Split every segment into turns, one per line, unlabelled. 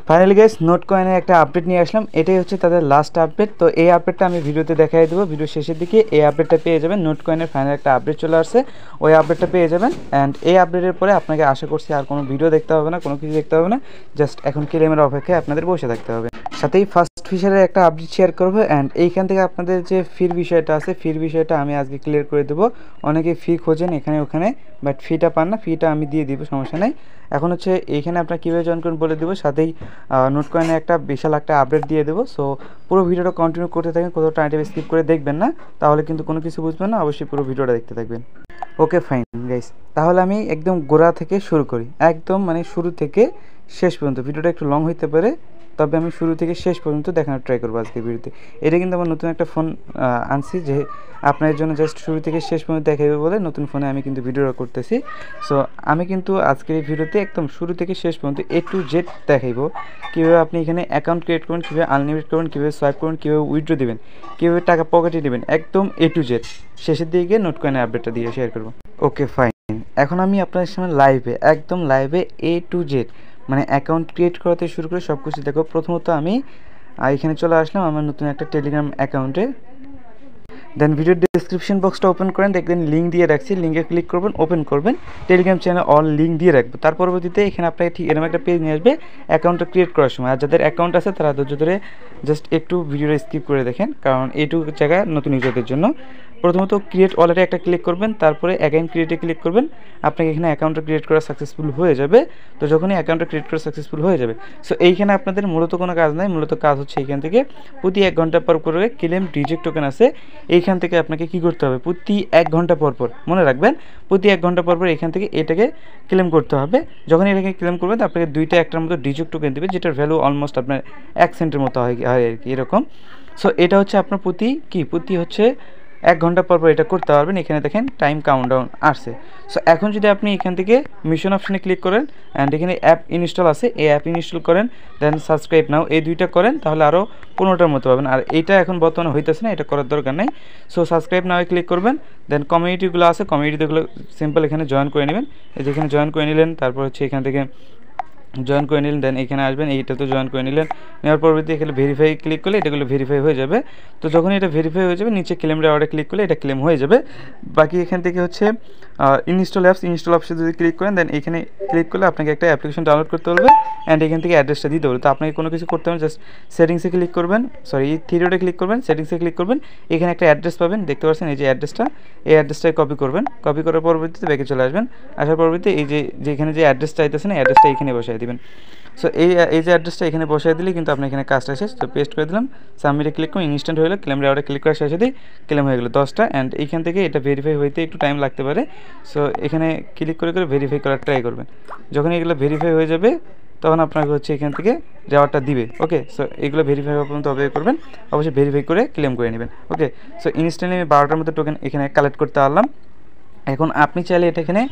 Finally guys note কয়েনের একটা update নিয়ে আসলাম। এটাই হচ্ছে তাদের লাস্ট আপডেট। তো এই আপডেটটা আমি ভিডিওতে দেখাই দেবো, ভিডিও শেষের দিকে এই আপডেটটা পেয়ে যাবেন। নোট কয়েনের ফাইনাল একটা আপডেট চলে আসছে, ওই আপডেটটা পেয়ে যাবেন। অ্যান্ড এই আপডেটের পরে আপনাকে আশা করছি আর কোনো ভিডিও দেখতে হবে না, কোনো কিছু দেখতে হবে না, জাস্ট এখন ক্লেমের অপেক্ষায় আপনাদের বসে থাকতে হবে। সাথেই ফার্স্ট ফিশারের একটা আপডেট শেয়ার করবো। অ্যান্ড এইখান থেকে আপনাদের যে ফির বিষয়টা আছে, ফির বিষয়টা আমি আজকে ক্লিয়ার করে দেবো। অনেকে ফি খোঁজেন এখানে ওখানে, বাট ফিটা পান না, ফিটা আমি দিয়ে দিব, সমস্যা নেই। এখন হচ্ছে এইখানে আপনার কীভাবে জয়েন করুন বলে দেবো, সাথেই নোট কয়েনে একটা বিশাল একটা আপডেট দিয়ে দেবো। সো পুরো ভিডিওটা কন্টিনিউ করতে থাকেন, কোথাও টাইম স্কিপ করে দেখবেন না, তাহলে কিন্তু কোনো কিছু বুঝবেন না। অবশ্যই পুরো ভিডিওটা দেখতে থাকবেন। ওকে ফাইন গাইস, তাহলে আমি একদম গোড়া থেকে শুরু করি, একদম মানে শুরু থেকে শেষ পর্যন্ত। ভিডিওটা একটু লং হইতে পারে, তবে আমি শুরু থেকে শেষ পর্যন্ত দেখানোর ট্রাই করবো আজকের ভিডিওতে। এটা কিন্তু আমার নতুন একটা ফোন আনছি, যে আপনার জন্য জাস্ট শুরু থেকে শেষ পর্যন্ত দেখাবে বলে নতুন ফোনে আমি কিন্তু ভিডিওটা করতেছি। সো আমি কিন্তু আজকের এই ভিডিওতে একদম শুরু থেকে শেষ পর্যন্ত A to Z দেখাইবো। কীভাবে আপনি এখানে অ্যাকাউন্ট ক্রিয়েট করবেন, কীভাবে আনলিমিটেড করবেন, কীভাবে সোয়াইপ করবেন, কীভাবে উইথড্র দেবেন, কীভাবে টাকা পকেটে নেবেন, একদম A to Z শেষের দিকে নোট কয়েনের আপডেটটা দিয়ে শেয়ার করবো। ওকে ফাইন, এখন আমি আপনাদের সামনে লাইভে, একদম লাইভে A to Z মানে অ্যাকাউন্ট ক্রিয়েট করাতে শুরু করে সব কিছু দেখো। প্রথমত আমি এখানে চলে আসলাম আমার নতুন একটা টেলিগ্রাম অ্যাকাউন্টে। দেন ভিডিওর ডিসক্রিপশন বক্সটা ওপেন করেন, দেখবেন লিঙ্ক দিয়ে রাখছি, লিঙ্কে ক্লিক করবেন, ওপেন করবেন, টেলিগ্রাম চ্যানেল অল লিঙ্ক দিয়ে রাখবো। তার পরবর্তীতে এখানে আপনাকে ঠিক এরকম একটা পেজ নিয়ে আসবে অ্যাকাউন্টটা ক্রিয়েট করার সময়। আর যাদের অ্যাকাউন্ট আছে তারা ধৈর্য ধরে জাস্ট একটু ভিডিওটা স্কিপ করে দেখেন, কারণ এইটুকু জায়গা নতুন ইউজারদের জন্য। প্রথমত ক্রিয়েট ওয়ালেটে একটা ক্লিক করবেন, তারপরে অ্যাগেইন ক্রিয়েটে ক্লিক করবেন। আপনাকে এখানে অ্যাকাউন্টটা ক্রিয়েট করা সাকসেসফুল হয়ে যাবে। তো যখনই অ্যাকাউন্টটা ক্রিয়েট করা সাকসেসফুল হয়ে যাবে, সো এইখানে আপনাদের মূলত কোনো কাজ নাই, মূলত কাজ হচ্ছে এইখান থেকে প্রতি 1 ঘন্টা পর করে ক্লেম রিজেক্ট টোকেন আছে, এইখান থেকে আপনাকে কী করতে হবে, প্রতি 1 ঘন্টা পর পর, মনে রাখবেন প্রতি 1 ঘন্টা পর পর এখান থেকে এটাকে ক্লেম করতে হবে। যখন এটাকে ক্লেম করবেন আপনাকে 2টা একটার মতো রিজেক্ট টোকেন দেবে, যেটার ভ্যালু অলমোস্ট আপনার 1 সেন্টের মতো হয় আর কি এরকম। সো এটা হচ্ছে আপনার প্রতি হচ্ছে 1 ঘন্টা পর পর এটা করতে পারবেন। এখানে দেখেন টাইম কাউন্টডাউন আসছে। সো এখন যদি আপনি এখান থেকে মিশন অপশানে ক্লিক করেন, অ্যান্ড এখানে অ্যাপ ইনস্টল আছে, এই অ্যাপ ইনস্টল করেন, দেন সাবস্ক্রাইব নাও, এই 2টা করেন, তাহলে আরও 15টার মতো পাবেন। আর এইটা এখন বর্তমানে হইতেছে না, এটা করার দরকার নেই। সো সাবস্ক্রাইব নাও ক্লিক করবেন, দেন কমিউনিটিগুলো আছে, কমিউনিটিগুলো সিম্পল এখানে জয়েন করে নেবেন। এই যেখানে জয়েন করে নিলেন, তারপর হচ্ছে এখান থেকে জয়েন করে নিলেন, দেন এখানে আসবেন, এইটাতে জয়েন করে নিলেন। নেওয়ার পরবর্তী এখানে ভেরিফাই ক্লিক করলে এটাগুলো ভেরিফাই হয়ে যাবে। তো যখন এটা ভেরিফাই হয়ে যাবে, নিচে ক্লেম রিওয়ার্ডে ক্লিক করলে এটা ক্লেম হয়ে যাবে। বাকি এখান থেকে হচ্ছে ইনস্টল অ্যাপস, ইনস্টল অপশন যদি ক্লিক করেন, দেন এখানে ক্লিক করলে আপনাকে একটা অ্যাপ্লিকেশন ডাউনলোড করতে বলবে, অ্যান্ড এখান থেকে অ্যাড্রেসটা দিতে বলবে। তো আপনাকে কোনো কিছু করতে হবে, জাস্ট সেটিংসে ক্লিক করবেন, সরি এই থ্রিডোটে ক্লিক করবেন, সেটিংসে ক্লিক করবেন, এখানে একটা অ্যাড্রেস পাবেন, দেখতে পাচ্ছেন এই যে অ্যাড্রেসটা, এই অ্যাড্রেসটাই কপি করবেন, কপি করার পরবর্তীতে ব্যাকে চলে আসবেন। আসার পরবর্তীতে এই যে এখানে যে অ্যাড্রেসটা আইতেছে না, অ্যাড্রেসটা এখানে বসাই দিবেন। সো এই যে অ্যাড্রেসটা এখানে বসাই দিলে কিন্তু আপনি এখানে কাজটা শেষ। তো পেস্ট করে দিলাম, সাবমিটে ক্লিক করুন, ইনস্ট্যান্ট হয়ে গেলো, ক্লেম রিওয়ার্ডে ক্লিক করার সাথে সাথেই ক্লেম হয়ে গেলো 10টা। অ্যান্ড এইখান থেকে এটা ভেরিফাই হইতে একটু টাইম লাগতে পারে। সো এখানে ক্লিক করে ভেরিফাই করার ট্রাই করবেন। যখন এগুলো ভেরিফাই হয়ে যাবে, তখন আপনাকে হচ্ছে এখান থেকে যাওয়ারটা দিবে। ওকে, সো এগুলো ভেরিফাই হওয়া পর্যন্ত অপেক্ষা করবেন, অবশ্যই ভেরিফাই করে ক্লেম করে নেবেন। ওকে, সো ইনস্ট্যান্টলি আমি 12টার মতো টোকেন এখানে কালেক্ট করতে পারলাম। এখন আপনি চাইলে এটা এখানে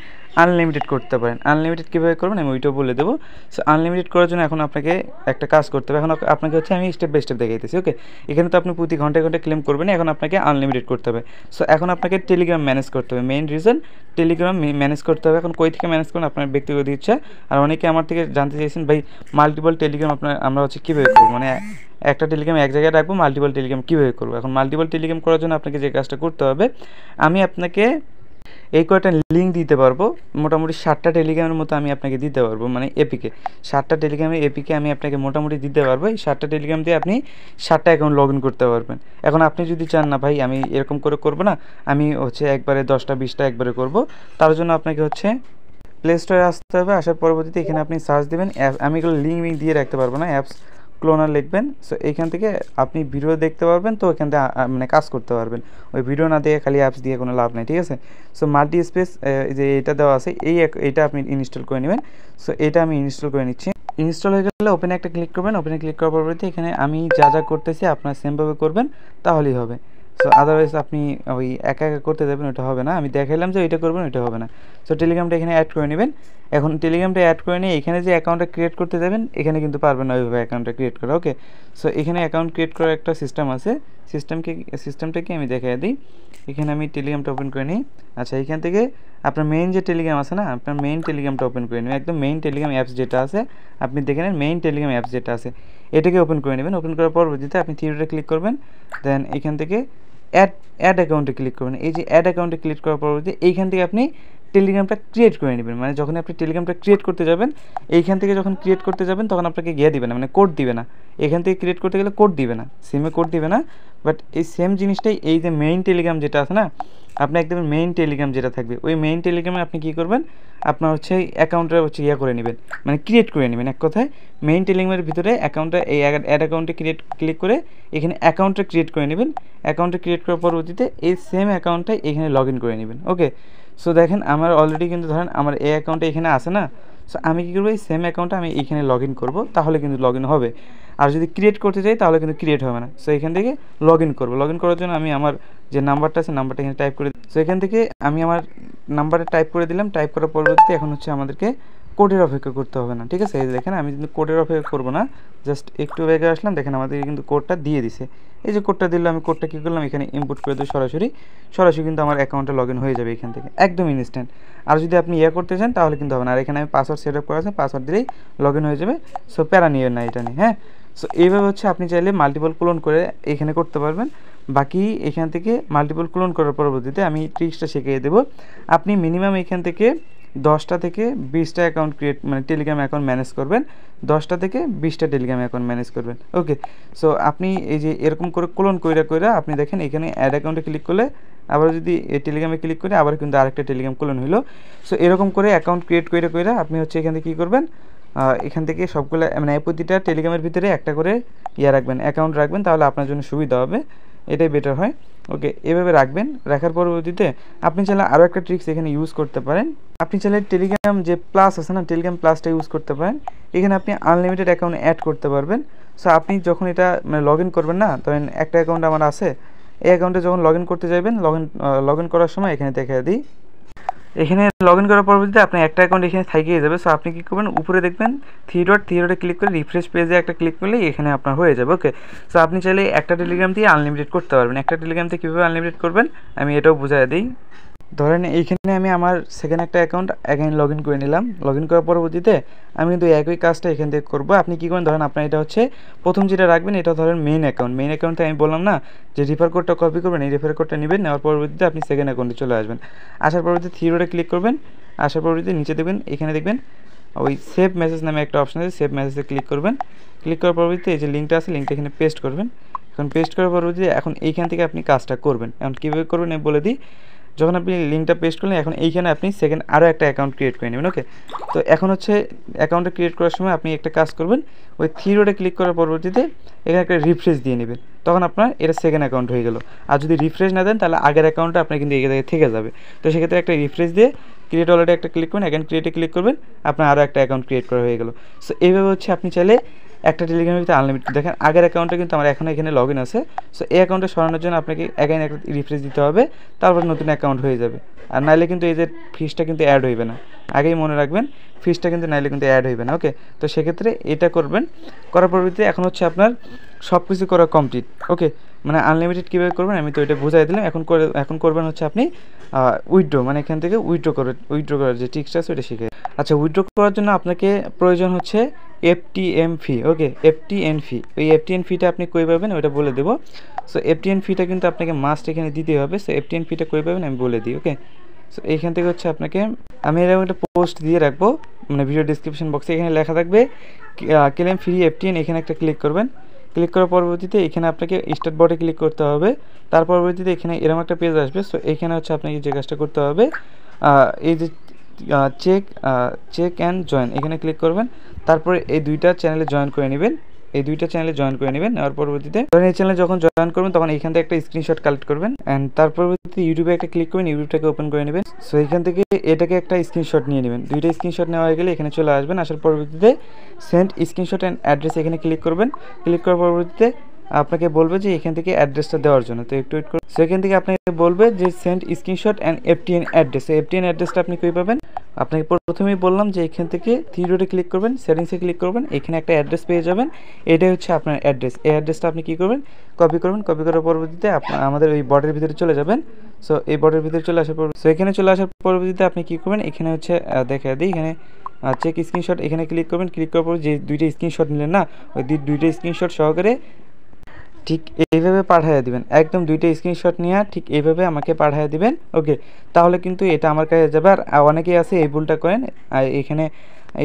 আনলিমিটেড করতে পারেন। আনলিমিটেড কীভাবে করবেন আমি ওইটাও বলে দেবো। সো আনলিমিটেড করার জন্য এখন আপনাকে একটা কাজ করতে হবে। এখন আপনাকে হচ্ছে আমি স্টেপ বাই স্টেপ দেখাইতেছি। ওকে, এখানে তো আপনি প্রতি ঘন্টায় ঘন্টায় ক্লেম করবেন, এখন আপনাকে আনলিমিটেড করতে হবে। সো এখন আপনাকে টেলিগ্রাম ম্যানেজ করতে হবে, মেইন রিজন টেলিগ্রাম ম্যানেজ করতে হবে। এখন কই থেকে ম্যানেজ করুন, আপনার ব্যক্তিগত ইচ্ছা। আর অনেকে আমার থেকে জানতে চাইছেন, ভাই মাল্টিপল টেলিগ্রাম আমরা হচ্ছে কীভাবে করবো, মানে একটা টেলিগ্রাম এক জায়গায় রাখবো, মাল্টিপল টেলিগ্রাম কীভাবে করবো। এখন মাল্টিপল টেলিগ্রাম করার জন্য আপনাকে যে কাজটা করতে হবে, আমি আপনাকে এই কয়টা লিঙ্ক দিতে পারবো, মোটামুটি 7টা টেলিগ্রামের মতো আমি আপনাকে দিতে পারবো, মানে এপিকে 7টা টেলিগ্রামের এপিকে আমি আপনাকে মোটামুটি দিতে পারবো। এই 7টা টেলিগ্রাম দিয়ে আপনি 7টা অ্যাকাউন্ট লগ ইন করতে পারবেন। এখন আপনি যদি চান না ভাই আমি এরকম করে করবো না, আমি হচ্ছে একবারে 10টা 20টা একবারে করবো, তার জন্য আপনাকে হচ্ছে প্লে স্টোরে আসতে হবে। আসার পরবর্তীতে এখানে আপনি সার্চ দেবেন অ্যাপ, আমি এগুলো লিঙ্ক দিয়ে রাখতে পারবো না, অ্যাপস ক্লোনার লিখবেন। সো এইখান থেকে আপনি ভিডিও দেখতে পারবেন, তো এখান থেকে মানে কাজ করতে পারবেন। ওই ভিডিও না দিয়ে খালি অ্যাপস দিয়ে কোনো লাভ নেই, ঠিক আছে। সো মাল্টি স্পেস যে এটা দেওয়া আছে, এইটা আপনি ইনস্টল করে নেবেন। সো এটা আমি ইনস্টল করে নিচ্ছি। ইনস্টল হয়ে গেলে ওপেনে একটা ক্লিক করবেন, ওপেনে ক্লিক করার পরবর্তী এখানে আমি যা করতেছি আপনার সেমভাবে করবেন, তাহলেই হবে। সো আদারওয়াইজ আপনি ওই একা করতে যাবেন, ওটা হবে না। আমি দেখাইলাম যে ওইটা করবেন, ওইটা হবে না। সো টেলিগ্রামটা এখানে অ্যাড করে নেবেন। এখন টেলিগ্রামটা অ্যাড করে নিয়ে এখানে যে অ্যাকাউন্টটা ক্রিয়েট করতে যাবেন এখানে কিন্তু পারবেন না ওইভাবে অ্যাকাউন্টটা ক্রিয়েট করা। ওকে, সো এখানে অ্যাকাউন্ট ক্রিয়েট করার একটা সিস্টেম আছে, সিস্টেমটাকে আমি দেখাই দিই। এখানে আমি টেলিগ্রামটা ওপেন করে নিই। আচ্ছা, এখান থেকে আপনার মেইন যে টেলিগ্রাম আছে না, আপনার মেইন টেলিগ্রামটা ওপেন করে নেবেন। একদম মেইন টেলিগ্রাম অ্যাপস যেটা আছে, আপনি দেখে নেন মেইন টেলিগ্রাম অ্যাপস যেটা আছে এটাকে ওপেন করে নেবেন। ওপেন করার পরবর্তীতে আপনি থ্রিডে ক্লিক করবেন, দেন এখান থেকে অ্যাড অ্যাকাউন্টে ক্লিক করবেন। এই যে অ্যাড অ্যাকাউন্টে ক্লিক করার পরবর্তীতে এইখান থেকে আপনি টেলিগ্রামটা ক্রিয়েট করে নেবেন। মানে যখন আপনি টেলিগ্রামটা ক্রিয়েট করতে যাবেন, এইখান থেকে যখন ক্রিয়েট করতে যাবেন তখন আপনাকে গিয়ে দিবে না, মানে কোড দিবে না। এখান থেকে ক্রিয়েট করতে গেলে কোড দিবে না, সিমে কোড দিবে না। বাট এই সেম জিনিসটাই এই যে মেইন টেলিগ্রাম যেটা আছে না, আপনি একদম মেইন টেলিগ্রাম যেটা থাকবে ওই মেইন টেলিগ্রামে আপনি কী করবেন, আপনার হচ্ছে অ্যাকাউন্টটা হচ্ছে করে নেবেন, মানে ক্রিয়েট করে নেবেন। এক কথায় মেইন টেলিগ্রামের ভিতরে অ্যাকাউন্টটা এই অ্যাড অ্যাকাউন্টে ক্লিক করে এখানে অ্যাকাউন্টটা ক্রিয়েট করে নেবেন। অ্যাকাউন্টটা ক্রিয়েট করার পরবর্তীতে এই সেম অ্যাকাউন্টটাই এখানে লগ ইন করে নেবেন। ওকে, সো দেখেন আমার অলরেডি কিন্তু ধরেন আমার এই অ্যাকাউন্টটা এখানে আছে না, সো আমি কী করবো, এই সেম অ্যাকাউন্টটা আমি এইখানে লগ ইন করবো, তাহলে কিন্তু লগ ইন হবে। আর যদি ক্রিয়েট করতে চাই তাহলে কিন্তু ক্রিয়েট হবে না। সো এখান থেকে লগ ইন করবো। লগ ইন করার জন্য আমি আমার যে নাম্বারটা আছে নাম্বারটা এখানে টাইপ করে, সো এখান থেকে আমি আমার নাম্বারটা টাইপ করে দিলাম। টাইপ করার পরবর্তীতে এখন হচ্ছে আমাদেরকে কোডের অপেক্ষা করতে হবে না, ঠিক আছে। এই দেখেন আমি কিন্তু কোডের অপেক্ষা করবো না, জাস্ট একটু বেগে আসলাম, দেখেন আমাদের কিন্তু কোডটা দিয়ে দিছে। এই যে কোডটা দিল, আমি কোডটা কী করলাম, এখানে ইনপুট করে দিই সরাসরি কিন্তু আমার অ্যাকাউন্টে লগ ইন হয়ে যাবে এখান থেকে, একদম ইনস্ট্যান্ট। আর যদি আপনি করতে চান তাহলে কিন্তু হবে না। আর এখানে আমি পাসওয়ার্ড সেট আপ করা আছে, পাসওয়ার্ড দিলেই লগ ইন হয়ে যাবে। সো প্যারা নিয়ে না এটা নিয়ে, হ্যাঁ। সো এইভাবে হচ্ছে আপনি চাইলে মাল্টিপল ক্লোন করে এখানে করতে পারবেন। বাকি এখান থেকে মাল্টিপল ক্লোন করার পরবর্তীতে আমি ট্রিক্সটা শিখিয়ে দেবো। আপনি মিনিমাম এখান থেকে 10টা থেকে 20টা অ্যাকাউন্ট মানে টেলিগ্রাম অ্যাকাউন্ট ম্যানেজ করবেন, 10টা থেকে 20টা টেলিগ্রাম অ্যাকাউন্ট ম্যানেজ করবেন। ওকে, সো আপনি এই যে এরকম করে ক্লোন কইরা আপনি দেখেন এখানে অ্যাড অ্যাকাউন্টে ক্লিক করলে আবার যদি এই টেলিগ্রামে ক্লিক করে আবার কিন্তু আরেকটা টেলিগ্রাম ক্লোন হলো। সো এরকম করে অ্যাকাউন্ট ক্রিয়েট কইরা আপনি হচ্ছে এখান থেকে কী করবেন, এখান থেকে সবগুলো মানে প্রতিটা টেলিগ্রামের ভিতরে একটা করে রাখবেন, অ্যাকাউন্ট রাখবেন, তাহলে আপনার জন্য সুবিধা হবে, এটাই বেটার হয়। ওকে, এভাবে রাখবেন। রাখার পরবর্তীতে আপনি চাইলে আরও একটা ট্রিক্স এখানে ইউজ করতে পারেন। আপনি চাইলে টেলিগ্রাম যে প্লাস আছে না, টেলিগ্রাম প্লাসটা ইউজ করতে পারেন। এখানে আপনি আনলিমিটেড অ্যাকাউন্ট অ্যাড করতে পারবেন। সো আপনি যখন এটা মানে লগ ইন করবেন না, ধরেন একটা অ্যাকাউন্ট আমার আছে, এই অ্যাকাউন্টে যখন লগ ইন করতে যাবেন, লগ ইন করার সময় এখানে দেখা দিই, এখানে লগ ইন করার পরবর্তীতে আপনার একটা অ্যাকাউন্ট এখানে থাকিয়ে যাবে। সো আপনি কী করবেন, উপরে দেখবেন থ্রি ডটে ক্লিক করে রিফ্রেশ পেজে একটা ক্লিক করলেই এখানে আপনার হয়ে যাবে। ওকে, সো আপনি চাইলে একটা টেলিগ্রাম দিয়ে আনলিমিটেড করতে পারবেন। একটা টেলিগ্রাম থেকে কীভাবে আনলিমিটেড করবেন আমি এটাও বুঝাই দিই। ধরেন এইখানে আমি আমার সেকেন্ড একটা অ্যাকাউন্ট এখানে লগ ইন করে নিলাম। লগ ইন করার পরবর্তীতে আমি কিন্তু একই কাজটা এখান থেকে করবো। আপনি কী করেন, ধরেন আপনার এটা হচ্ছে প্রথম যেটা রাখবেন, এটা ধরেন মেইন অ্যাকাউন্টে আমি বললাম না যে রেফার কোডটা কপি করবেন, এই রেফার কোডটা নেবেন, নেওয়ার পরবর্তীতে আপনি সেকেন্ড অ্যাকাউন্টে চলে আসবেন। আসার পরবর্তীতে থ্রি ডটে ক্লিক করবেন। আসার পরবর্তীতে নিচে দেখবেন, এখানে দেখবেন ওই সেভ মেসেজ নামে একটা অপশন আছে, সেভ মেসেজে ক্লিক করবেন। ক্লিক করার পরবর্তীতে এই যে লিঙ্কটা আছে, লিঙ্কটা এখানে পেস্ট করবেন। এখন পেস্ট করার পরবর্তীতে এখন এইখান থেকে আপনি কাজটা করবেন। এখন কীভাবে করবেন আমি বলে দিই। যখন আপনি লিঙ্কটা পেস্ট করলেন, এখন এইখানে আপনি সেকেন্ড আরও একটা অ্যাকাউন্ট ক্রিয়েট করে নেবেন। ওকে, তো এখন হচ্ছে অ্যাকাউন্টটা ক্রিয়েট করার সময় আপনি একটা কাজ করবেন, ওই থ্রি ডটে ক্লিক করার পরবর্তীতে এখানে একটা রিফ্রেশ দিয়ে নেবেন, তখন আপনার এটা সেকেন্ড অ্যাকাউন্ট হয়ে গেল। আর যদি রিফ্রেশ না দেন তাহলে আগের অ্যাকাউন্টটা আপনার কিন্তু এই জায়গায় থেকে যাবে। তো সেক্ষেত্রে একটা রিফ্রেশ দিয়ে ক্রিয়েট অলরেডি একটা ক্লিক করবেন, অ্যাকাউন্ট ক্রিয়েটে ক্লিক করবেন, আপনার আরও একটা অ্যাকাউন্ট ক্রিয়েট করা হয়ে গেল। সো এইভাবে হচ্ছে আপনি চাইলে একটা টেলিগ্রামের ভিতরে আনলিমিটেড। দেখেন আগের অ্যাকাউন্টটা কিন্তু আমার এখন এখানে লগ ইন আছে। সো এই অ্যাকাউন্টে সরানোর জন্য আপনাকে অ্যাগাইন একটা রিফ্রেশ দিতে হবে, তারপর নতুন অ্যাকাউন্ট হয়ে যাবে। আর নাইলে কিন্তু এই যে ফিসটা কিন্তু অ্যাড হইবে না, আগেই মনে রাখবেন ফিসটা কিন্তু নাইলে কিন্তু অ্যাড হইবে না। ওকে, তো সেক্ষেত্রে এটা করবেন। করার পরবর্তীতে এখন হচ্ছে আপনার সব কিছু করা কমপ্লিট। ওকে, মানে আনলিমিটেড কীভাবে করবেন আমি তো এটা বুঝাই দিলাম। এখন করবেন হচ্ছে আপনি উইথড্র, মানে এখান থেকে উইথড্র করার যে ট্রিক্সটা আছে ওইটা শিখে। আচ্ছা, উইথড্র করার জন্য আপনাকে প্রয়োজন হচ্ছে FTM ফি। ওকে, FTN ফি, ওই FTN ফিটা আপনি কই পাবেন ওইটা বলে দেবো। সো FTN ফিটা কিন্তু আপনাকে মাস্ট এখানে দিতে হবে। সো FTN ফিটা কই পাবেন আমি বলে দিই। ওকে, সো এইখান থেকে হচ্ছে আপনাকে আমি এরকম একটা পোস্ট দিয়ে রাখবো, মানে ভিডিও ডিসক্রিপশন বক্সে এখানে লেখা থাকবে ক্লেম ফ্রি FTN, এখানে একটা ক্লিক করবেন। ক্লিক করার পরবর্তীতে এখানে আপনাকে স্টার্ট বটে ক্লিক করতে হবে। তার পরবর্তীতে এখানে এরকম একটা পেজ আসবে। সো এখানে হচ্ছে আপনাকে যে কাজটা করতে হবে, এই যে চেক অ্যান্ড জয়েন, এখানে ক্লিক করবেন। তারপরে এই দুইটা চ্যানেলে জয়েন করে নেবেন, নেওয়ার পরবর্তীতে এই চ্যানেলে যখন জয়েন করবেন তখন এইখান থেকে একটা স্ক্রিনশট কালেক্ট করবেন, অ্যান্ড তার পরবর্তীতে ইউটিউবে একটা ক্লিক করবেন, ইউটিউবটাকে ওপেন করে নেবেন। সো এইখান থেকে এটাকে একটা স্ক্রিনশট নিয়ে নেবেন। দুইটা স্ক্রিনশট নেওয়া হয়ে গেলে এখানে চলে আসবেন। আসার পরবর্তীতে সেন্ড স্ক্রিনশট অ্যান্ড অ্যাড্রেস, এখানে ক্লিক করবেন। ক্লিক করার পরবর্তীতে আপনাকে বলবে যে এখান থেকে অ্যাড্রেসটা দেওয়ার জন্য। তো একটু ওয়েট করুন। সো এখান থেকে আপনাকে বলবে যে send screenshot and FTN address. FTN অ্যাড্রেসটা আপনি কই পাবেন? আপনাকে প্রথমেই বললাম যে এখান থেকে থ্রি ডটে ক্লিক করবেন, সেটিংসে ক্লিক করবেন, এখানে একটা অ্যাড্রেস পেয়ে যাবেন। এটাই হচ্ছে আপনার অ্যাড্রেস। এই অ্যাড্রেসটা আপনি কী করবেন? কপি করবেন। কপি করার পরবর্তীতে আমাদের ওই বটের ভিতরে চলে যাবেন। সো এই বটের ভিতরে চলে আসার পর এখানে চলে আসার পরবর্তীতে আপনি কী করবেন? এখানে হচ্ছে দেখা দিই এখানে চেক স্ক্রিনশট, এখানে ক্লিক করবেন। ক্লিক করার পর যে দুইটা স্ক্রিনশট নিলেন না, ওই দুইটা স্ক্রিনশট সহকারে ঠিক এইভাবে পাঠিয়ে দিবেন। একদম দুইটা স্ক্রিনশট নিয়ে ঠিক এইভাবে আমাকে পাঠিয়ে দিবেন। ওকে, তাহলে কিন্তু এটা আমার কাছে যাবে। আর অনেকেই আছে এই ভুলটা করেন, এখানে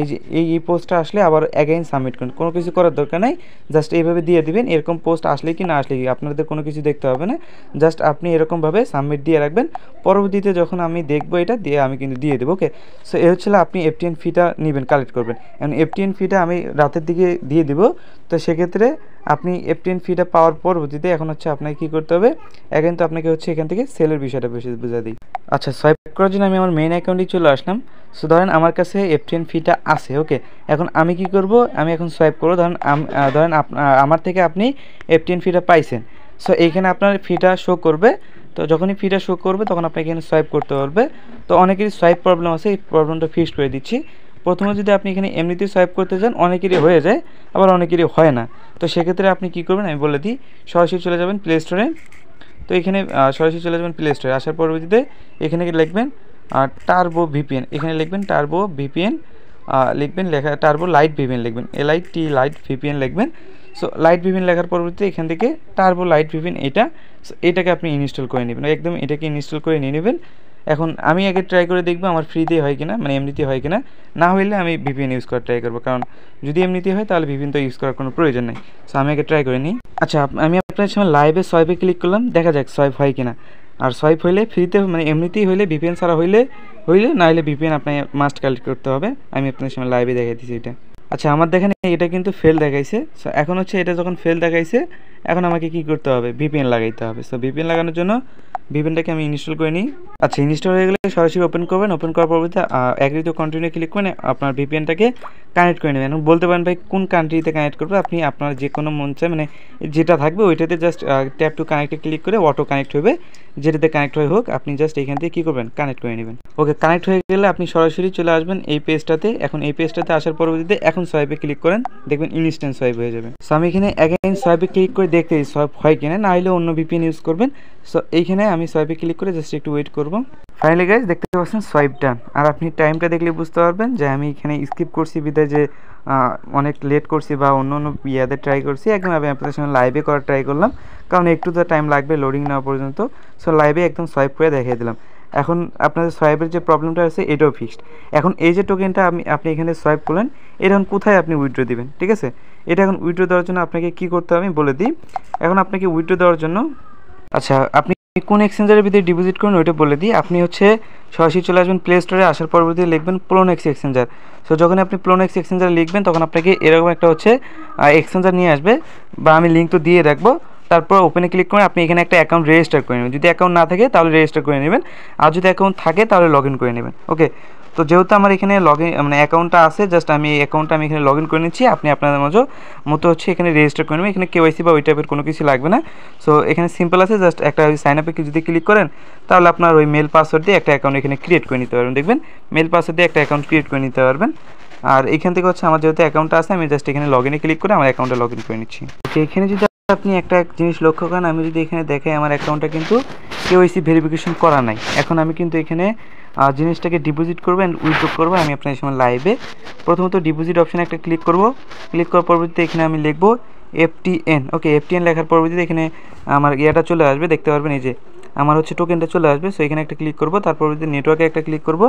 এই যে এই পোস্টটা আসলে আবার অ্যাগেইন সাবমিট করেন। কোনো কিছু করার দরকার নাই, জাস্ট এইভাবে দিয়ে দিবেন। এরকম পোস্ট আসলে কি না আসলে কি আপনাদের কোনো কিছু দেখতে হবে না, জাস্ট আপনি এরকমভাবে সাবমিট দিয়ে রাখবেন। পরবর্তীতে যখন আমি দেখবো এটা দিয়ে আমি কিন্তু দিয়ে দেবো। ওকে, সো এ হচ্ছিল আপনি এফটিএন ফিটা নেবেন, কালেক্ট করবেন। এখন এফটিএন ফিটা আমি রাতের দিকে দিয়ে দিব। তো সেক্ষেত্রে আপনি এফটিএন ফিটা পাওয়ার পরবর্তীতে এখন হচ্ছে আপনাকে কী করতে হবে? এখন তো আপনাকে হচ্ছে এখান থেকে সেলের বিষয়টা বেশি বুঝা দিই। আচ্ছা, সোয়াইপ করার জন্য আমি আমার মেইন অ্যাকাউন্টে চলে আসলাম। সো ধরেন আমার কাছে এফটিএন ফিটা আছে। ওকে, এখন আমি কি করব? আমি এখন সোয়াইপ করবো। ধরেন আমার থেকে আপনি এফটিএন ফিটা পাইছেন। সো এইখানে আপনার ফিটা শো করবে। তো যখনই ফিটা শো করবে তখন আপনাকে এখানে সোয়াইপ করতে পারবে। তো অনেকেরই সোয়াইপ প্রবলেম আছে, এই প্রবলেমটা ফিক্স করে দিচ্ছি। প্রথমে যদি আপনি এখানে এমনিতেই সোয়াইপ করতে চান, অনেকেরই হয়ে যায়, আবার অনেকেরই হয় না। তো সেক্ষেত্রে আপনি কী করবেন আমি বলে দিই। সরাসরি চলে যাবেন প্লে স্টোরে। তো এখানে সরাসরি চলে যাবেন প্লে স্টোরে। আসার পরবর্তীতে এখানে লিখবেন টার্বো ভিপিএন। এখানে লিখবেন টার্বো ভিপিএন, লিখবেন লেখা টার্বো লাইট ভিপিএন লিখবেন, LIT লাইট ভিপিএন লিখবেন। সো লাইট ভিপিএন লেখার পরবর্তীতে এখান থেকে টার্বো লাইট ভিপিএন এটা, সো এটাকে আপনি ইনস্টল করে নেবেন। একদম এটাকে ইনস্টল করে নিয়ে নেবেন। এখন আমি আগে ট্রাই করে দেখবো আমার ফ্রিতে হয় কিনা, মানে এমনিতে হয় কিনা। না হইলে আমি ভিপিএন ইউজ করার ট্রাই করবো, কারণ যদি এমনিতে হয় তাহলে ভিপিএন তো ইউজ করার কোনো প্রয়োজন নেই। সো আমি আগে ট্রাই করে নিই। আচ্ছা, আমি আপনার সময় লাইভে সোয়াইপে ক্লিক করলাম, দেখা যাক সোয়াইপ হয় কিনা। আর সোয়াইপ হইলে ফ্রিতে, মানে এমনিতেই হইলে, ভিপিএন ছাড়া হইলে না হলে ভিপিএন আপনার মাস্ট কালেক্ট করতে হবে। আমি আপনার সময় লাইভে দেখাই দিচ্ছি এটা। আচ্ছা, আমার দেখেন এটা কিন্তু ফেল দেখাইছে। সো এখন হচ্ছে এটা যখন ফেল দেখাইছে, এখন আমাকে কি করতে হবে? ভিপিএন লাগাইতে হবে। সো ভিপিএন লাগানোর জন্য ভিপিএনটাকে আমি ইনস্টল করে নিই। আচ্ছা, ইনস্টল হয়ে গেলে সরাসরি ওপেন করবেন। ওপেন করার পরবর্তীতে এগ্রি টু কন্টিনিউ ক্লিক করে আপনার ভিপিএনটাকে কানেক্ট করে নেবেন। বলতে পারেন ভাই কোন কান্ট্রিতে কানেক্ট করবে? আপনি আপনার যে কোনো মন চায়, মানে যেটা থাকবে ওইটাতে জাস্ট ট্যাপ টু কানেক্টে ক্লিক করে অটো কানেক্ট হবে। যেটাতে কানেক্ট হয়ে হোক, আপনি জাস্ট এখান থেকে কী করবেন? কানেক্ট করে নেবেন। ওকে, কানেক্ট হয়ে গেলে আপনি সরাসরি চলে আসবেন এই পেজটাতে। এখন এই পেজটাতে আসার পরবর্তীতে এখন সোয়াইপে ক্লিক করেন, দেখবেন ইনস্ট্যান্ট সোয়াইপ হয়ে যাবে। সো আমি এখানে অ্যাগেইন সোয়াইপে ক্লিক করে দেখতে সোয়াইপ হয় কিনা, না হলে অন্য ভিপিএন ইউজ করবেন। সো এইখানে আমি সোয়াইপে ক্লিক করে জাস্ট একটু ওয়েট করব। ফাইনালি গাইজ দেখতে পাচ্ছেন সোয়াইপ ডান। আর আপনি টাইমটা দেখলে বুঝতে পারবেন যে আমি এখানে স্কিপ করছি বিদায় যে অনেক লেট করছি বা অন্য ইয়াদের ট্রাই করছি। একদম আমি আপনাদের সঙ্গে লাইভে করার ট্রাই করলাম, কারণ একটু তো টাইম লাগবে লোডিং নেওয়া পর্যন্ত। সো লাইভে একদম সোয়াইপ করে দেখিয়ে দিলাম। এখন আপনাদের সোয়াইপের যে প্রবলেমটা আছে এটাও ফিক্সড। এখন এই যে টোকেনটা আপনি এখানে সোয়াইপ করলেন, এটা এখন কোথায় আপনি উইথড্র দিবেন? ঠিক আছে, এটা এখন উইথড্র দেওয়ার জন্য আপনাকে কী করতে হবে আমি বলে দিই। এখন আপনাকে উইথড্র দেওয়ার জন্য, আচ্ছা, আপনি কোন এক্সচেঞ্জারের ভিতরে ডিপোজিট করুন ওইটা বলে দিই। আপনি হচ্ছে সরাসরি চলে আসবেন প্লে স্টোরে। আসার পরবর্তীতে লিখবেন প্রোনেক্স এক্সচেঞ্জার। সো যখন আপনি প্রোনেক্স এক্সচেঞ্জার লিখবেন তখন আপনাকে এরকম একটা হচ্ছে এক্সচেঞ্জার নিয়ে আসবে, বা আমি লিঙ্ক তো দিয়ে রাখবো। তারপর ওপেনে ক্লিক করে আপনি এখানে একটা অ্যাকাউন্ট রেজিস্টার করে নেবেন। যদি অ্যাকাউন্ট না থাকে তাহলে রেজিস্টার করে নেবেন, আর যদি অ্যাকাউন্ট থাকে তাহলে লগ ইন করে নেবেন। ওকে, তো যেহেতু আমার এখানে মানে অ্যাকাউন্টটা আছে, জাস্ট আমি এই অ্যাকাউন্টটা আমি এখানে লগ ইন করে নিচ্ছি। আপনি আপনাদের মতো হচ্ছে এখানে রেজিস্টার করে নেবেন। এখানে কেওয়াইসি বা ওই টাইপের কোনো কিছু লাগবে না। সো এখানে সিম্পল আছে, জাস্ট একটা ওই সাইন আপে যদি ক্লিক করেন তাহলে আপনার ওই মেল পাসওয়ার্ড দিয়ে একটা অ্যাকাউন্ট এখানে ক্রিয়েট করে নিতে পারবেন। দেখবেন মেল পাসওয়ার্ড দিয়ে একটা অ্যাকাউন্ট ক্রিয়েট করে নিতে পারবেন। আর এখান থেকে হচ্ছে আমার যেহেতু অ্যাকাউন্টটা আছে, আমি জাস্ট এখানে লগ ইনে ক্লিক করে আমার অ্যাকাউন্টে লগ ইন করে নিচ্ছি। ওকে, এখানে যদি আপনি একটা জিনিস লক্ষ্য করেন, আমি যদি এখানে দেখাই আমার অ্যাকাউন্টটা কিন্তু কেওয়াইসি ভেরিফিকেশন করা নাই। এখন আমি কিন্তু এখানে জিনিসটাকে ডিপোজিট করবো অ্যান্ড উইথড্র করবো। আমি আপনার সময় লাইভে প্রথমত ডিপোজিট অপশানে একটা ক্লিক করব। ক্লিক করার পরবর্তীতে এখানে আমি লিখবো FTN। ওকে, FTN লেখার পরবর্তীতে এখানে আমার ইয়েটা চলে আসবে, দেখতে পারবেন এই যে আমার হচ্ছে টোকেনটা চলে আসবে। সো এখানে একটা ক্লিক করবো, তারপর নেটওয়ার্কে একটা ক্লিক করবো।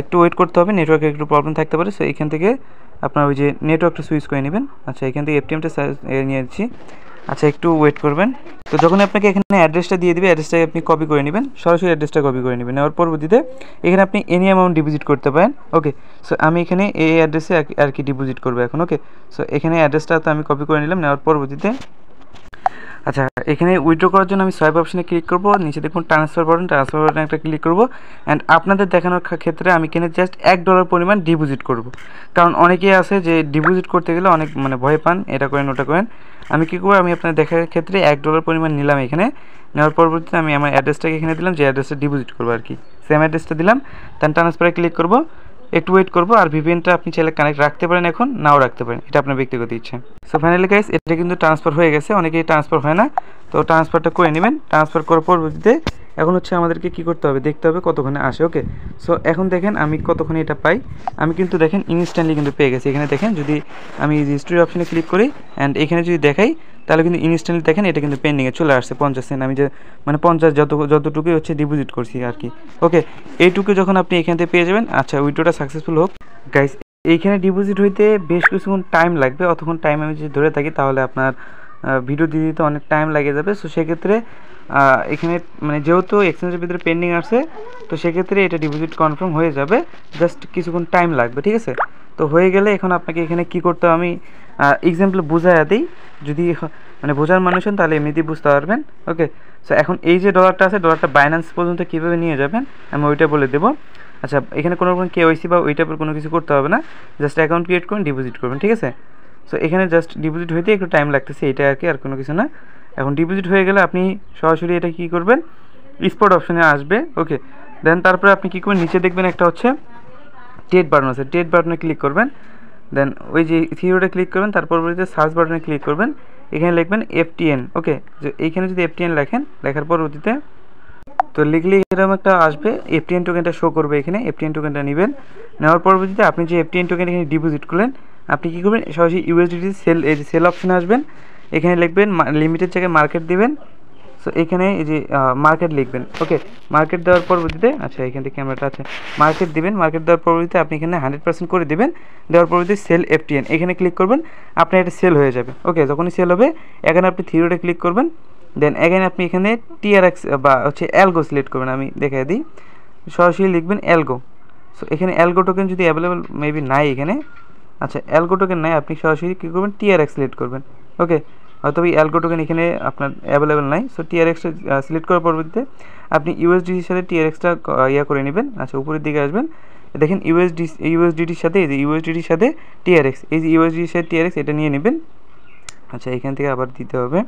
একটু ওয়েট করতে হবে, নেটওয়ার্কে একটু প্রবলেম থাকতে পারে। সো এখান থেকে আপনার ওই যে নেটওয়ার্কটা সুইচ করে নেবেন। আচ্ছা, এখান থেকে FTMটা নিয়ে নিচ্ছি। আচ্ছা, একটু ওয়েট করবেন। তো যখন আপনাকে এখানে অ্যাড্রেসটা দিয়ে দিবে, অ্যাড্রেসটাকে আপনি কপি করে নেবেন, সরাসরি অ্যাড্রেসটা কপি করে নেবেন। নেওয়ার পরবর্তীতে এখানে আপনি এনি অ্যামাউন্ট ডিপোজিট করতে পারেন। ওকে, সো আমি এখানে এই অ্যাড্রেসে আর কি ডিপোজিট করবো এখন। ওকে, সো এখানে অ্যাড্রেসটা তো আমি কপি করে নিলাম। নেওয়ার পরবর্তীতে আচ্ছা, এখানে উইথড্র করার জন্য আমি সোয়াইপ অপশনে ক্লিক করব, নিচে দেখুন ট্রান্সফার বাটনে একটা ক্লিক করব। অ্যান্ড আপনাদের দেখানোর ক্ষেত্রে আমি এখানে জাস্ট $1 পরিমাণ ডিপোজিট করব, কারণ অনেকেই আছে যে ডিপোজিট করতে গেলে অনেক মানে ভয় পান, এটা করেন ওটা করেন। আমি কী করবো, আমি আপনাদের দেখার ক্ষেত্রে $1 পরিমাণ নিলাম। এখানে নেওয়ার পরবর্তীতে আমি আমার অ্যাড্রেসটাকে এখানে দিলাম, যে অ্যাড্রেসটা ডিপোজিট করবো আর কি, সেম অ্যাড্রেসটা দিলাম। দেন ট্রান্সফারে ক্লিক করব, একটু ওয়েট করবো। আর ভিপিএনটা আপনি চাইলে কানেক্ট রাখতে পারেন, এখন নাও রাখতে পারেন, এটা আপনার ব্যক্তিগত ইচ্ছা। সো ফাইনালি গাইস, এটা কিন্তু ট্রান্সফার হয়ে গেছে, অনেকেই ট্রান্সফার হয় না, তো ট্রান্সফারটা করে নেবেন। ট্রান্সফার করার পরবর্তীতে এখন হচ্ছে আমাদেরকে কী করতে হবে, দেখতে হবে কতক্ষণে আসে। ওকে, সো এখন দেখেন আমি কতক্ষণে এটা পাই। আমি কিন্তু দেখেন ইনস্ট্যান্টলি কিন্তু পেয়ে গেছি। এখানে দেখেন যদি আমি হিস্ট্রি অপশনে ক্লিক করি অ্যান্ড এখানে যদি দেখাই, তাহলে কিন্তু ইনস্ট্যান্টলি দেখেন এটা কিন্তু পেন্ডিংয়ে চলে আসছে 50 সেন্ট। আমি যে মানে 50 যতটুকুই হচ্ছে ডিপোজিট করছি আর কি। ওকে, এইটুকু যখন আপনি এখান থেকে পেয়ে যাবেন। আচ্ছা, উইথড্রটা সাকসেসফুল হোক গাইস। এইখানে ডিপোজিট হইতে বেশ কিছুক্ষণ টাইম লাগবে, অতক্ষণ টাইম আমি যদি ধরে থাকি তাহলে আপনার ভিডিও দিয়ে দিতে অনেক টাইম লেগে যাবে। সো সেক্ষেত্রে এখানে মানে যেহেতু এক্সচেঞ্জের ভিতরে পেন্ডিং আসছে, তো সেক্ষেত্রে এটা ডিপোজিট কনফার্ম হয়ে যাবে, জাস্ট কিছুক্ষণ টাইম লাগবে, ঠিক আছে। তো হয়ে গেলে এখন আপনাকে এখানে কি করতে হবে আমি এক্সাম্পল বুঝাইয়া দিই, যদি মানে বোঝার মানুষ হন তাহলে এমনিতেই বুঝতে পারবেন। ওকে, সো এখন এই যে ডলারটা আছে, ডলারটা বাইন্যান্স পর্যন্ত কীভাবে নিয়ে যাবেন আমি ওইটা বলে দেবো। আচ্ছা, এখানে কোনো রকম কেওয়াইসি বা ওই টাইপের কোনো কিছু করতে হবে না, জাস্ট অ্যাকাউন্ট ক্রিয়েট করুন, ডিপোজিট করবেন, ঠিক আছে। সো এখানে জাস্ট ডিপোজিট হইতে একটু টাইম লাগতেছে, এটা আর কি, আর কোনো কিছু না। এখন ডিপোজিট হয়ে গেলে আপনি সরাসরি এটা কী করবেন, স্পট অপশনে আসবে। ওকে, দেন তারপরে আপনি কী করবেন, নিচে দেখবেন একটা হচ্ছে ট্রেড বাটন আছে, ট্রেড বাটনে ক্লিক করবেন। দেন ওই যে থিওটা ক্লিক করবেন, তারপর সার্চ বাটনে ক্লিক করবেন, এখানে লিখবেন FTN। ওকে, যে এইখানে যদি FTN লেখেন, লেখার পরবর্তীতে তো লিখলে এরকম একটা আসবে, FTN টোকেনটা শো করবে। এখানে FTN টোকেনটা নেবেন, নেওয়ার পরবর্তীতে আপনি যে FTN টোকেন এখানে ডিপোজিট করলেন, আপনি কী করবেন, সরাসরি USDT সেল অপশনে আসবেন। এখানে লিখবেন লিমিটেড জায়গায় মার্কেট দিবেন। সো এখানে এই যে মার্কেট লিখবেন। ওকে, মার্কেট দেওয়ার পরবর্তীতে আচ্ছা এখান থেকে ক্যামেরাটা আছে, মার্কেট দিবেন। মার্কেট দেওয়ার পরবর্তীতে আপনি এখানে 100% করে দিবেন। দেওয়ার পরবর্তীতে সেল FTN এখানে ক্লিক করবেন, আপনার এটা সেল হয়ে যাবে। ওকে, যখনই সেল হবে এখানে আপনি থিওরিতে ক্লিক করবেন। দেন এখানে আপনি এখানে TRX বা হচ্ছে অ্যালগো সিলেক্ট করবেন। আমি দেখাই দিই, সরাসরি লিখবেন অ্যালগো। সো এখানে অ্যালগো টোকেন যদি অ্যাভেলেবেল মেবি নাই এখানে, আচ্ছা অ্যালগো টোকেন নাই, আপনি সরাসরি কী করবেন, TRX সিলেক্ট করবেন। ওকে, হয়তো এই অ্যালগো টোকেন এখানে আপনার অ্যাভেলেবেল নাই। সো TRXটা সিলেক্ট করার পরবর্তীতে আপনি USDTর সাথে TRXটা ইয়া করে নেবেন। আচ্ছা, উপরের দিকে আসবেন, দেখেন USDTর সাথে এই যে USDTর সাথে TRX, এই যে USDTর সাথে TRX এটা নিয়ে নেবেন। আচ্ছা, এখান থেকে আবার দিতে হবে।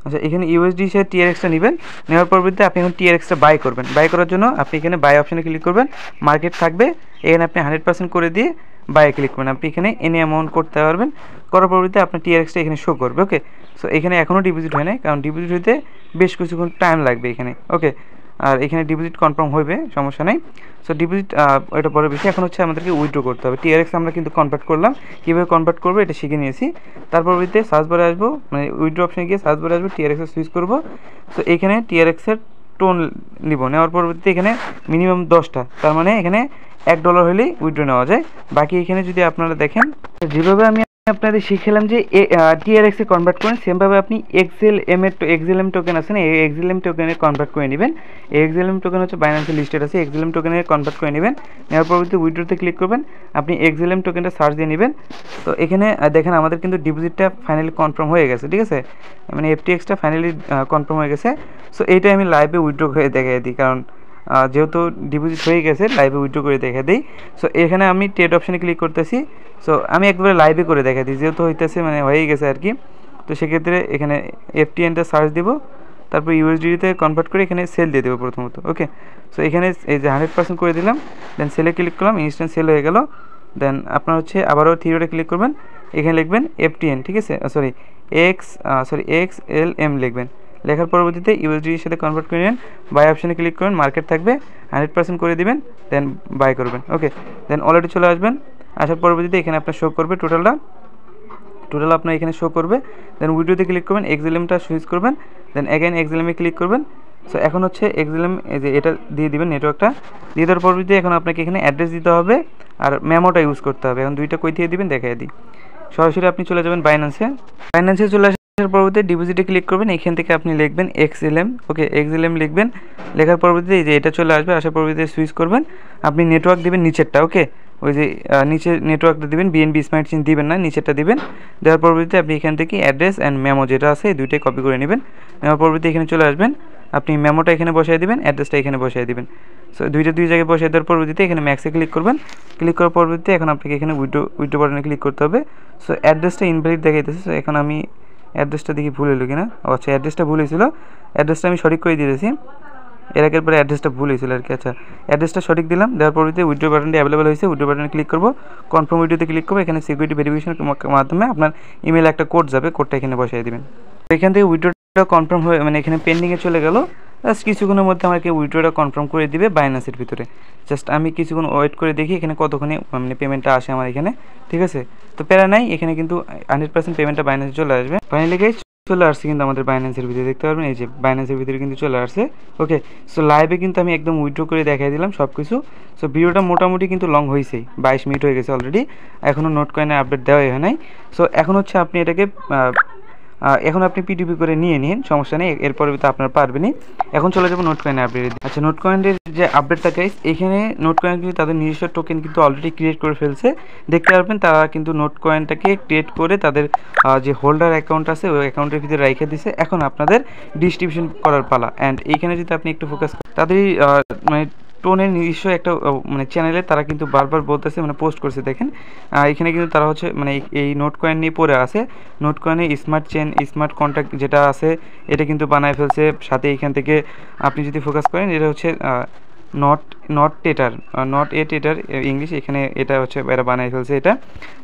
আচ্ছা, এখানে USDTর সাথে TRXটা নেবেন, নেওয়ার পরবর্তীতে আপনি এখন TRXটা বাই করবেন। বাই করার জন্য আপনি এখানে বাই অপশানে ক্লিক করবেন, মার্কেট থাকবে এখানে আপনি 100% করে দিয়ে বাইয়ে ক্লিক করবেন। আপনি এখানে এনি অ্যামাউন্ট করতে পারবেন, করার পরবর্তীতে আপনার TRXটা এখানে শো করবে। ওকে, সো এখানে এখনও ডিপোজিট হয় নাই, কারণ ডিপোজিট হইতে বেশ কিছুক্ষণ টাইম লাগবে এখানে। ওকে, আর এখানে ডিপোজিট কনফার্ম হবে, সমস্যা নেই। সো ডিপোজিট এটা পরে বেশি, এখন হচ্ছে আমাদেরকে উইথড্র করতে হবে। TRX আমরা কিন্তু কনভার্ট করলাম, কীভাবে কনভার্ট করবো এটা শিখে নিয়েছি। তারপর সার্চ বারে আসবো, মানে উইথড্র অপশনে গিয়ে সার্চ বারে আসবো, TRX এর সুইচ করবো। সো এখানে TRX এর টোন নিব, নেওয়ার পরবর্তীতে এখানে মিনিমাম 10টা, তার মানে এখানে $1 হলেই উইথড্র নেওয়া যায়। বাকি এখানে যদি আপনারা দেখেন, যেভাবে আমি আপনাদের শিখলাম যে TRX এ কনভার্ট করেন, সেমভাবে আপনি XLM টোকেন আছে না, এই XLM টোকেনে কনভার্ট করে নেবেন। এই XLM টোকেন হচ্ছে বাইন্যান্সে লিস্টেড আছে, XLM টোকেনে কনভার্ট করে নেবেন। নেওয়ার পরবর্তীতে উইথড্রতে ক্লিক করবেন, আপনি XLM টোকেনটা সার্চ দিয়ে নেবেন। তো এখানে দেখেন আমাদের কিন্তু ডিপোজিটটা ফাইনালি কনফার্ম হয়ে গেছে, ঠিক আছে, মানে FTXটা ফাইনালি কনফার্ম হয়ে গেছে। সো এইটাই আমি লাইভে উইথড্র করে দেখাই দিই, কারণ যেহেতু ডিপোজিট হয়ে গেছে লাইভে উইথড্র করে দেখা দিই। সো এখানে আমি ট্রেড অপশানে ক্লিক করতেছি। সো আমি একবারে লাইভে করে দেখা দিই, যেহেতু হইতেছে মানে হয়েই গেছে আর কি। তো সেক্ষেত্রে এখানে FTNটা সার্চ দিব, তারপর USDTতে কনভার্ট করে এখানে সেল দিয়ে দেবো প্রথমত। ওকে, সো এখানে এই যে 100% করে দিলাম, দেন সেলে ক্লিক করলাম, ইনস্ট্যান্ট সেল হয়ে গেল। দেন আপনার হচ্ছে আবারও থিওরিতে ক্লিক করবেন, এখানে লিখবেন FTN, ঠিক আছে, XLM লিখবেন। লেখার পরবর্তীতে USDTর সাথে কনভার্ট করে নেন, বাই অপশানে ক্লিক করবেন, মার্কেট থাকবে 100% করে দিবেন, দেন বাই করবেন। ওকে, দেন অলরেডি চলে আসবেন। আসার পরবর্তীতে এখানে আপনার শো করবে টোটাল আপনার এখানে শো করবে। দেন উইডোতে ক্লিক করবেন, XLMটা সুইচ করবেন, দেন অ্যাগেন XLM-এ ক্লিক করবেন। সো এখন হচ্ছে XLM এই যে এটা দিয়ে দিবেন, নেটওয়ার্কটা দিয়ে দেওয়ার পরবর্তীতে এখন আপনাকে এখানে অ্যাড্রেস দিতে হবে আর মেমোটা ইউজ করতে হবে। এখন দুইটা কই দিয়ে দিবেন দেখাই দিই। সরাসরি আপনি চলে যাবেন বাইন্যান্সে চলে আসার পরবর্তীতে ডিপোজিটে ক্লিক করবেন, এখান থেকে আপনি লিখবেন XLM। ওকে, XLM লিখবেন, লেখার পরবর্তীতে এই যে এটা চলে আসবে, আসার পরবর্তীতে সুইচ করবেন, আপনি নেটওয়ার্ক দিবেন নিচেরটা। ওকে, ওই যে নিচে নেটওয়ার্কটা দিবেন, বিএনবি স্মার্ট চেইন দিবেন না, নিচেরটা দিবেন। দেওয়ার পরবর্তীতে আপনি এখান থেকে অ্যাড্রেস অ্যান্ড মেমো যেটা আছে এই দুইটাই কপি করে নেবেন। নেওয়ার পরবর্তী এখানে চলে আসবেন, আপনি মেমোটা এখানে বসাই দিবেন, অ্যাড্রেসটা এখানে বসাই দিবেন। সো দুই জায়গায় বসাই দেওয়ার পরবর্তীতে এখানে ম্যাক্সে ক্লিক করবেন। ক্লিক করার পরবর্তীতে এখন আপনাকে এখানে উইড্রো বাটনে ক্লিক করতে হবে। সো অ্যাড্রেসটা ইনভ্যালিড দেখাইতেছে। সো এখন আমি অ্যাড্রেসটা দেখি ভুল হলো কিনা। আচ্ছা, অ্যাড্রেসটা ভুল হয়েছিল, অ্যাড্রেসটা আমি সঠিক করে দিয়েছি। এর আগের পরে অ্যাড্রেসটা ভুল হয়েছিল আর কি। আচ্ছা, অ্যাড্রেসটা সঠিক দিলাম। দেওয়ার পরবর্তীতে উইড্রো বাটনটি অ্যাভেলেবল হয়েছে, উইড্রো বাটনে ক্লিক করবো, কনফার্ম উইড্রোতে ক্লিক করবো। এখানে সিকিউরিটি ভেরিফিকেশনের মাধ্যমে আপনার ইমেলে একটা কোড যাবে, কোডটা এখানে বসাই দেবেন। এখান থেকে উইড্রোটা কনফার্ম হয়ে মানে এখানে পেন্ডিংয়ে চলে গেল। জাস্ট কিছুক্ষণের মধ্যে আমাকে উইড্রোটা কনফার্ম করে দিবে বাইন্যান্সের ভিতরে। জাস্ট আমি কিছুক্ষণ ওয়েট করে দেখি এখানে কতক্ষণে মানে পেমেন্টটা আসে আমার এখানে, ঠিক আছে। তো প্যারা নাই, এখানে কিন্তু 100% পেমেন্টটা বাইন্যান্সে চলে আসবে। ফাইনালি গাইস চলে আসছে কিন্তু আমাদের বাইন্যান্সের ভিতরে, দেখতে পারবেন এই যে বাইন্যান্সের ভিতরে কিন্তু চলে আসছে। ওকে, সো লাইভে কিন্তু আমি একদম উইড্রো করে দেখাই দিলাম সব কিছু। সো ভিডিওটা মোটামুটি কিন্তু লং হয়েছেই, 22 মিনিট হয়ে গেছে অলরেডি, এখনও নোট কয়েনে আপডেট দেওয়া হয় নাই। সো এখন হচ্ছে আপনি এটাকে এখন আপনি পিটিপি করে নিয়ে নিন, সমস্যা নেই, এরপরে তো আপনার পারবেনই। এখন চলে যাবো নোট কয়েনের আপডেট। আচ্ছা, নোট কয়েনের যে আপডেটটা গাইস, এখানে নোট কয়েন কিন্তু তাদের নিজস্ব টোকেন কিন্তু অলরেডি ক্রিয়েট করে ফেলছে, দেখতে পারবেন। তারা কিন্তু নোট কয়েনটাকে ক্রিয়েট করে তাদের যে হোল্ডার অ্যাকাউন্ট আছে ওই অ্যাকাউন্টের ভিতরে রেখে দিছে। এখন আপনাদের ডিস্ট্রিবিউশন করার পালা। অ্যান্ড এইখানে যদি আপনি একটু ফোকাস করেন, তাদের মানে টোনের নিজস্ব একটা মানে চ্যানেলে তারা কিন্তু বারবার বলতেছে, মানে পোস্ট করছে, দেখেন এখানে কিন্তু তারা হচ্ছে মানে এই নোট কয়েন নিয়ে পড়ে আছে। নোট কয়েনে স্মার্ট চেন, স্মার্ট কন্ট্যাক্ট যেটা আছে এটা কিন্তু বানায় ফেলছে। সাথে এখান থেকে আপনি যদি ফোকাস করেন, এটা হচ্ছে নট এ টেটার ইংলিশ, এখানে এটা হচ্ছে এরা বানাই ফেলছে এটা।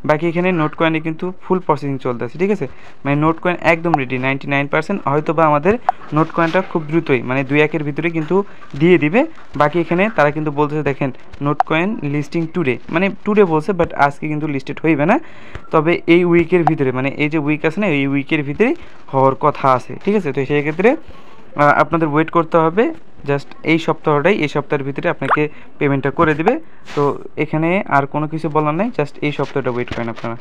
বাকি এখানে নোট কয়েনে কিন্তু ফুল প্রসেসিং চলতেছে, ঠিক আছে। মানে নোট কয়েন একদম রেডি 99%। হয়তো বা আমাদের নোট কয়েনটা খুব দ্রুতই মানে 2-1 ভিতরে কিন্তু দিয়ে দিবে। বাকি এখানে তারা কিন্তু বলতেছে, দেখেন নোট কয়েন লিস্টিং টুডে, মানে টুডে বলছে, বাট আজকে কিন্তু লিস্টেড হইবে না, তবে এই উইকের ভিতরে, মানে এই যে উইক আছে না, এই উইকের ভিতরে হওয়ার কথা আছে, ঠিক আছে। তো সেই ক্ষেত্রে আপনাদের ওয়েট করতে হবে জাস্ট এই সপ্তাহের ভিতরে আপনাকে পেমেন্টটা করে দিবে। তো এখানে আর কোনো কিছু বলার নাই, জাস্ট এই সপ্তাহটা ওয়েট করেন আপনারা।